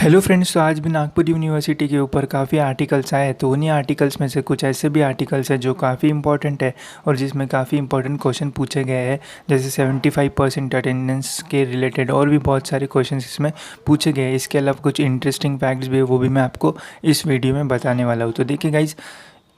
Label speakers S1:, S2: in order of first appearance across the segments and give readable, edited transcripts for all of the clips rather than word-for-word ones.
S1: Hello friends. तो आज भी नागपुर यूनिवर्सिटी के ऊपर काफ़ी आर्टिकल्स आए हैं। तो उन्हीं आर्टिकल्स में से कुछ ऐसे भी आर्टिकल्स हैं जो काफ़ी इंपॉर्टेंट है और जिसमें काफ़ी इंपॉर्टेंट क्वेश्चन पूछे गए हैं, जैसे 75% अटेंडेंस के रिलेटेड और भी बहुत सारे क्वेश्चन इसमें पूछे गए हैं। इसके अलावा कुछ इंटरेस्टिंग फैक्ट्स भी है, वो भी मैं आपको इस वीडियो में बताने वाला हूँ। तो देखिए गाइज,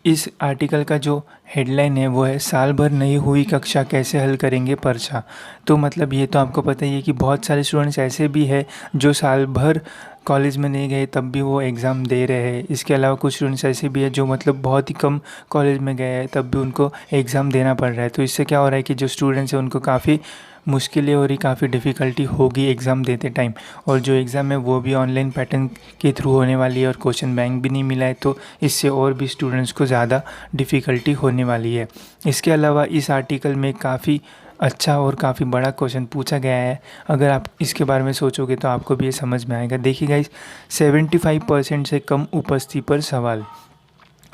S1: इस आर्टिकल का जो हेडलाइन है वो है साल भर नहीं हुई कक्षा कैसे हल करेंगे पर्चा। तो मतलब ये तो आपको पता ही है कि बहुत सारे स्टूडेंट्स ऐसे भी है जो साल भर कॉलेज में नहीं गए तब भी वो एग्ज़ाम दे रहे हैं। इसके अलावा कुछ स्टूडेंट्स ऐसे भी है जो मतलब बहुत ही कम कॉलेज में गए हैं तब भी उनको एग्ज़ाम देना पड़ रहा है। तो इससे क्या हो रहा है कि जो स्टूडेंट्स हैं उनको काफ़ी मुश्किलें हो रही, काफ़ी डिफ़िकल्टी होगी एग्ज़ाम देते टाइम। और जो एग्ज़ाम है वो भी ऑनलाइन पैटर्न के थ्रू होने वाली है और क्वेश्चन बैंक भी नहीं मिला है, तो इससे और भी स्टूडेंट्स को ज़्यादा डिफ़िकल्टी होने वाली है। इसके अलावा इस आर्टिकल में काफ़ी अच्छा और काफ़ी बड़ा क्वेश्चन पूछा गया है। अगर आप इसके बारे में सोचोगे तो आपको भी ये समझ में आएगा। देखिए गाइस, 75% से कम उपस्थिति पर सवाल।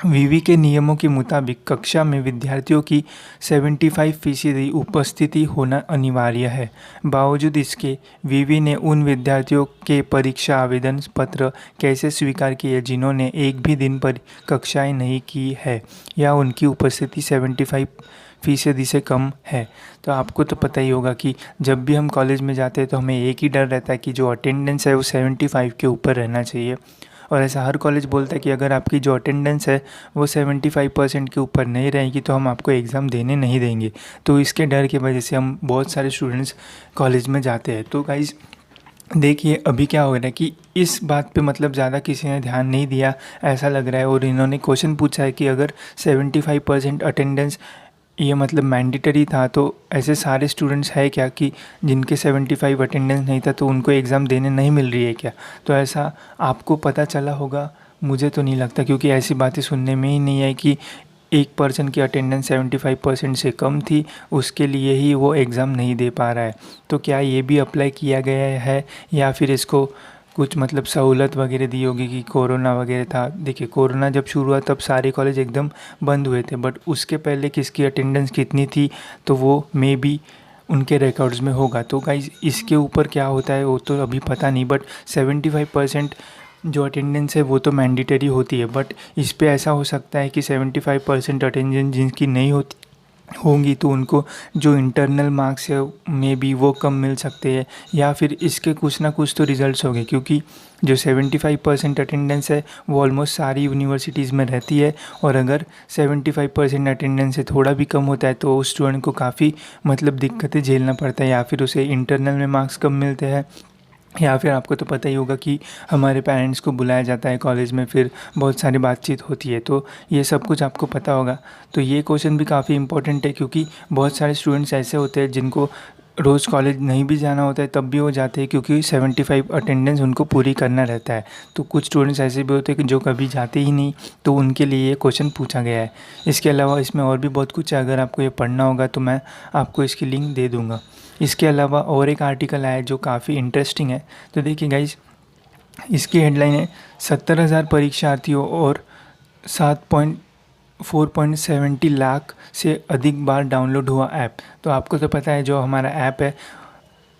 S1: विवि के नियमों के मुताबिक कक्षा में विद्यार्थियों की 75% उपस्थिति होना अनिवार्य है। बावजूद इसके विवि ने उन विद्यार्थियों के परीक्षा आवेदन पत्र कैसे स्वीकार किए जिन्होंने एक भी दिन पर कक्षाएं नहीं की है या उनकी उपस्थिति 75% से कम है। तो आपको तो पता ही होगा कि जब भी हम कॉलेज में जाते हैं तो हमें एक ही डर रहता है कि जो अटेंडेंस है वो 75 के ऊपर रहना चाहिए। और ऐसा हर कॉलेज बोलता है कि अगर आपकी जो अटेंडेंस है वो 75% के ऊपर नहीं रहेगी तो हम आपको एग्ज़ाम देने नहीं देंगे। तो इसके डर की वजह से हम बहुत सारे स्टूडेंट्स कॉलेज में जाते हैं। तो गाइज़ देखिए, अभी क्या हो रहा है कि इस बात पे मतलब ज़्यादा किसी ने ध्यान नहीं दिया ऐसा लग रहा है। और इन्होंने क्वेश्चन पूछा है कि अगर 75% अटेंडेंस ये मतलब मैंडेटरी था तो ऐसे सारे स्टूडेंट्स है क्या कि जिनके 75 अटेंडेंस नहीं था तो उनको एग्ज़ाम देने नहीं मिल रही है क्या। तो ऐसा आपको पता चला होगा, मुझे तो नहीं लगता, क्योंकि ऐसी बातें सुनने में ही नहीं है कि एक पर्सन की अटेंडेंस 75% से कम थी, उसके लिए ही वो एग्ज़ाम नहीं दे पा रहा है। तो क्या ये भी अप्लाई किया गया है या फिर इसको कुछ मतलब सहूलत वगैरह दी होगी कि कोरोना वगैरह था। देखिए, कोरोना जब शुरू हुआ तब सारे कॉलेज एकदम बंद हुए थे, बट उसके पहले किसकी अटेंडेंस कितनी थी तो वो मे बी उनके रिकॉर्ड्स में होगा। तो गाइज इसके ऊपर क्या होता है वो तो अभी पता नहीं, बट 75% जो अटेंडेंस है वो तो मैंडेटरी होती है। बट इस पे ऐसा हो सकता है कि 75% अटेंडेंस जिनकी नहीं होती होंगी तो उनको जो इंटरनल मार्क्स है मे बी वो कम मिल सकते हैं, या फिर इसके कुछ ना कुछ तो रिजल्ट्स होंगे, क्योंकि जो 75% अटेंडेंस है वो ऑलमोस्ट सारी यूनिवर्सिटीज़ में रहती है। और अगर 75% अटेंडेंस से थोड़ा भी कम होता है तो उस स्टूडेंट को काफ़ी मतलब दिक्कतें झेलना पड़ता है, या फिर उसे इंटरनल में मार्क्स कम मिलते हैं, या फिर आपको तो पता ही होगा कि हमारे पेरेंट्स को बुलाया जाता है कॉलेज में, फिर बहुत सारी बातचीत होती है। तो ये सब कुछ आपको पता होगा। तो ये क्वेश्चन भी काफ़ी इंपॉर्टेंट है, क्योंकि बहुत सारे स्टूडेंट्स ऐसे होते हैं जिनको रोज़ कॉलेज नहीं भी जाना होता है तब भी वो जाते हैं, क्योंकि 75 अटेंडेंस उनको पूरी करना रहता है। तो कुछ स्टूडेंट्स ऐसे भी होते हैं कि जो कभी जाते ही नहीं, तो उनके लिए ये क्वेश्चन पूछा गया है। इसके अलावा इसमें और भी बहुत कुछ है, अगर आपको ये पढ़ना होगा तो मैं आपको इसकी लिंक दे दूँगा। इसके अलावा और एक आर्टिकल आया है जो काफ़ी इंटरेस्टिंग है। तो देखिए गाइज, इसकी हेडलाइन है 70,000 परीक्षार्थियों और 4.70 लाख से अधिक बार डाउनलोड हुआ ऐप। तो आपको तो पता है जो हमारा ऐप है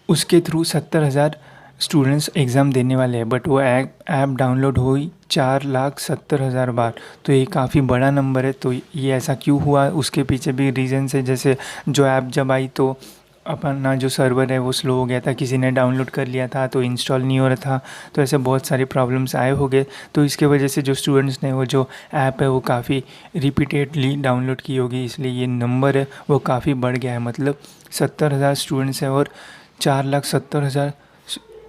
S1: उसके थ्रू 70,000 स्टूडेंट्स एग्ज़ाम देने वाले हैं, बट वो ऐप डाउनलोड हुई 4,70,000 बार। तो ये काफ़ी बड़ा नंबर है। तो ये ऐसा क्यों हुआ, उसके पीछे भी रीज़न्स है। जैसे जो ऐप जब आई तो अपना जो सर्वर है वो स्लो हो गया था, किसी ने डाउनलोड कर लिया था तो इंस्टॉल नहीं हो रहा था, तो ऐसे बहुत सारे प्रॉब्लम्स आए हो गए। तो इसके वजह से जो स्टूडेंट्स ने वो जो ऐप है वो काफ़ी रिपीटेडली डाउनलोड की होगी, इसलिए ये नंबर है वो काफ़ी बढ़ गया है। मतलब 70,000 स्टूडेंट्स हैं और 4,70,000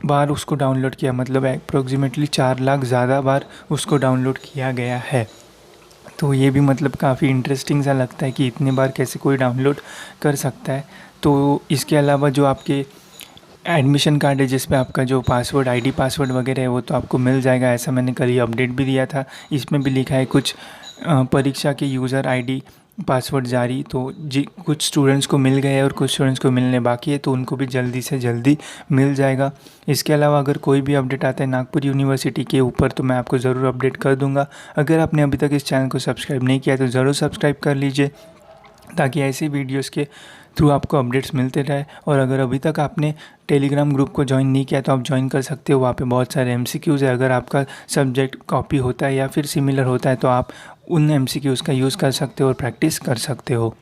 S1: बार उसको डाउनलोड किया, मतलब अप्रोक्सीमेटली 4 लाख ज़्यादा बार उसको डाउनलोड किया गया है। तो ये भी मतलब काफ़ी इंटरेस्टिंग सा लगता है कि इतने बार कैसे कोई डाउनलोड कर सकता है। तो इसके अलावा जो आपके एडमिशन कार्ड है जिस पे आपका जो पासवर्ड आईडी पासवर्ड वगैरह है वो तो आपको मिल जाएगा, ऐसा मैंने कल ही अपडेट भी दिया था। इसमें भी लिखा है कुछ परीक्षा के यूज़र आईडी पासवर्ड जारी। तो जी कुछ स्टूडेंट्स को मिल गए हैं और कुछ स्टूडेंट्स को मिलने बाकी है, तो उनको भी जल्दी से जल्दी मिल जाएगा। इसके अलावा अगर कोई भी अपडेट आता है नागपुर यूनिवर्सिटी के ऊपर तो मैं आपको ज़रूर अपडेट कर दूंगा। अगर आपने अभी तक इस चैनल को सब्सक्राइब नहीं किया तो ज़रूर सब्सक्राइब कर लीजिए, ताकि ऐसी वीडियोस के थ्रू आपको अपडेट्स मिलते रहे। और अगर अभी तक आपने टेलीग्राम ग्रुप को ज्वाइन नहीं किया तो आप ज्वाइन कर सकते हो। वहाँ पे बहुत सारे एमसीक्यूज़ है। अगर आपका सब्जेक्ट कॉपी होता है या फिर सिमिलर होता है तो आप उन एमसीक्यूज़ का यूज़ कर सकते हो और प्रैक्टिस कर सकते हो।